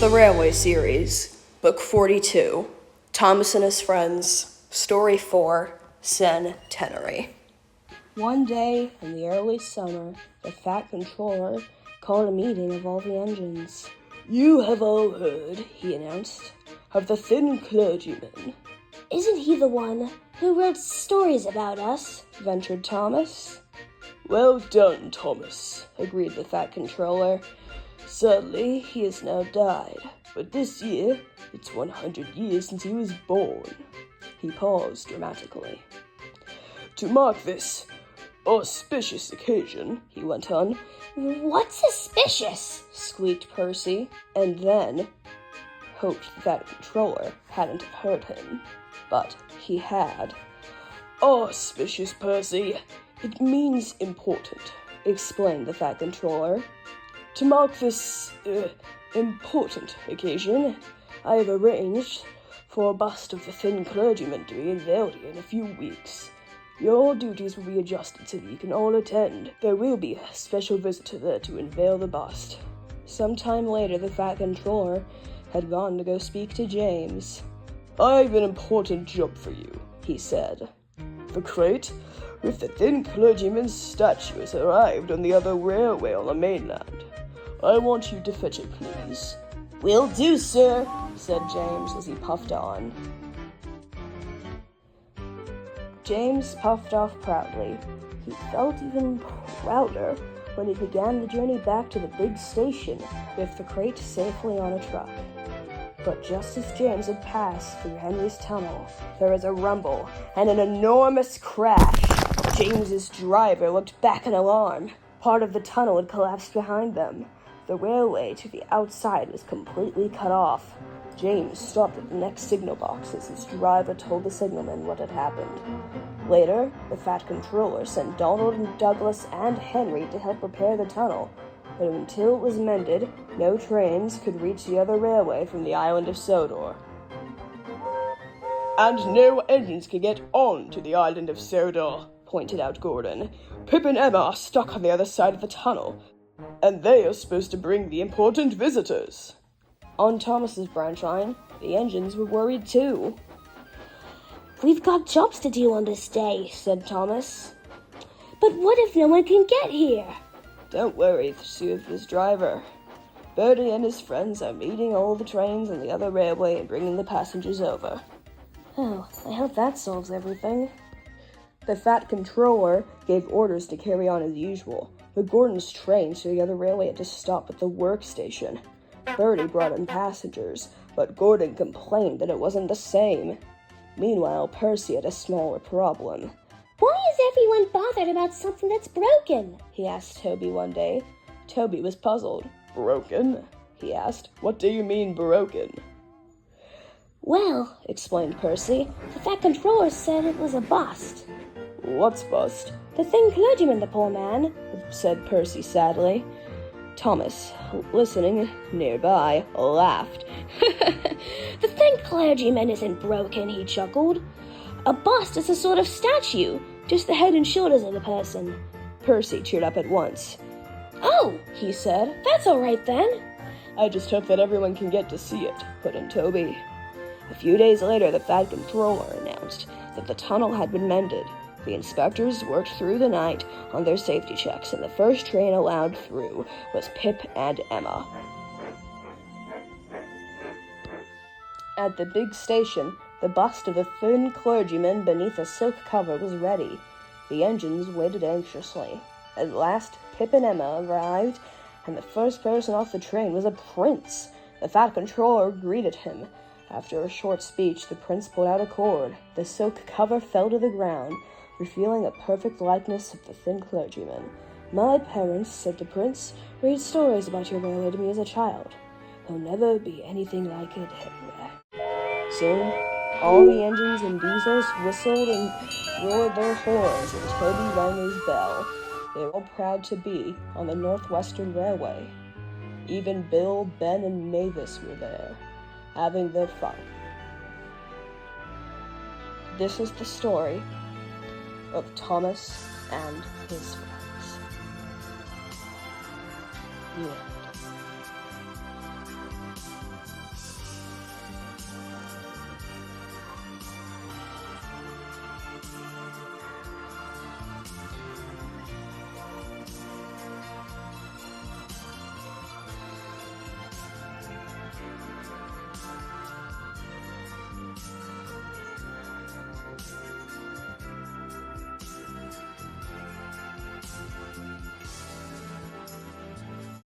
The Railway Series, Book 42, Thomas and His Friends, Story 4, Centenary. One day in the early summer, the Fat Controller called a meeting of all the engines. "You have all heard," he announced, "of the thin clergyman." "Isn't he the one who wrote stories about us?" ventured Thomas. "Well done, Thomas," agreed the Fat Controller. "Sadly, he has now died, but this year, it's 100 years since he was born." He paused dramatically. "To mark this auspicious occasion," he went on. "What's suspicious?" squeaked Percy, and then hoped the Fat Controller hadn't heard him. But he had. "Auspicious, Percy. It means important," explained the Fat Controller. "To mark this, important occasion, I have arranged for a bust of the thin clergyman to be unveiled here in a few weeks. Your duties will be adjusted so that you can all attend. There will be a special visitor there to unveil the bust." Sometime later, the Fat Controller had gone to go speak to James. "I've an important job for you," he said. "The crate with the thin clergyman's statue has arrived on the other railway on the mainland. I want you to fetch it, please." "Will do, sir," said James as he puffed on. James puffed off proudly. He felt even prouder when he began the journey back to the big station with the crate safely on a truck. But just as James had passed through Henry's tunnel, there was a rumble and an enormous crash. James's driver looked back in alarm. Part of the tunnel had collapsed behind them. The railway to the outside was completely cut off. James stopped at the next signal box as his driver told the signalman what had happened. Later, the Fat Controller sent Donald and Douglas and Henry to help repair the tunnel, but until it was mended, no trains could reach the other railway from the island of Sodor. "And no engines can get on to the island of Sodor," pointed out Gordon. "Pip and Emma are stuck on the other side of the tunnel, and they are supposed to bring the important visitors." On Thomas's branch line, the engines were worried too. "We've got jobs to do on this day," said Thomas. "But what if no one can get here?" "Don't worry," soothed his driver. "Bertie and his friends are meeting all the trains on the other railway and bringing the passengers over." "Oh, I hope that solves everything." The Fat Controller gave orders to carry on as usual, but Gordon's train to the other railway had to stop at the workstation. Bertie brought in passengers, but Gordon complained that it wasn't the same. Meanwhile, Percy had a smaller problem. "Why is everyone bothered about something that's broken?" he asked Toby one day. Toby was puzzled. "Broken?" he asked. "What do you mean, broken?" "Well," explained Percy, "the Fat Controller said it was a bust." "What's bust?" "The thin clergyman, the poor man," said Percy sadly. Thomas, listening nearby, laughed. "The thin clergyman isn't broken," he chuckled. "A bust is a sort of statue, just the head and shoulders of the person." Percy cheered up at once. "Oh," he said, "that's all right then." "I just hope that everyone can get to see it," put in Toby. A few days later, the Fat Controller announced that the tunnel had been mended. The inspectors worked through the night on their safety checks, and the first train allowed through was Pip and Emma. At the big station, the bust of the thin clergyman beneath a silk cover was ready. The engines waited anxiously. At last, Pip and Emma arrived, and the first person off the train was a prince. The Fat Controller greeted him. After a short speech, the prince pulled out a cord. The silk cover fell to the ground, revealing a perfect likeness of the thin clergyman. "My parents," said the prince, "read stories about your railway to me as a child. There'll never be anything like it anywhere." Soon, all the engines and diesels whistled and roared their horns, and Toby rang his bell. They were all proud to be on the Northwestern Railway. Even Bill, Ben, and Mavis were there, having their fun. This is the story of Thomas and his friends. Yeah.